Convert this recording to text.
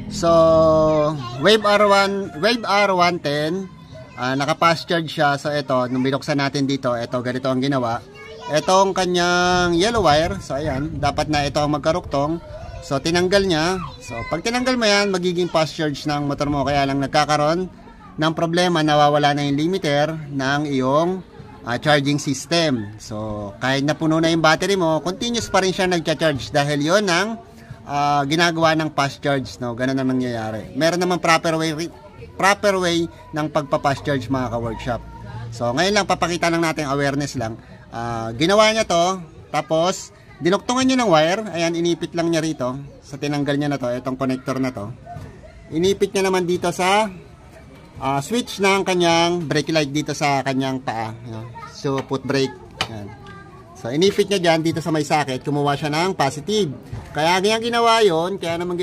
So, Wave R110, naka-fast charge siya. So, ito, nung binuksan natin dito, ito, ganito ang ginawa. Itong kanyang yellow wire, so ayan, dapat na ito ang magkaruktong. So, tinanggal niya. So, pag tinanggal mo yan, magiging fast charge ng motor mo. Kaya lang nagkakaroon ng problema, nawawala na yung limiter ng iyong charging system. So, kahit na puno na yung battery mo, continuous pa rin siya nagcha-charge dahil yon ang ginagawa ng fast charge, no? Ganun ang nangyayari. Meron naman proper way ng pagpa-fast charge, mga ka-workshop. So, ngayon lang papakita lang natin awareness lang. Ginawa niya to, tapos dinuktungan niya ng wire. Ayan, inipit lang niya rito. Sa tinanggal niya na to, itong connector na to. Inipit niya naman dito sa switch ng kanyang brake light dito sa kanyang paa. So, foot brake. Ayan. So, inipit niya dyan dito sa may socket. Kumuha siya ng positive. Kaya ginawa yun, kaya naman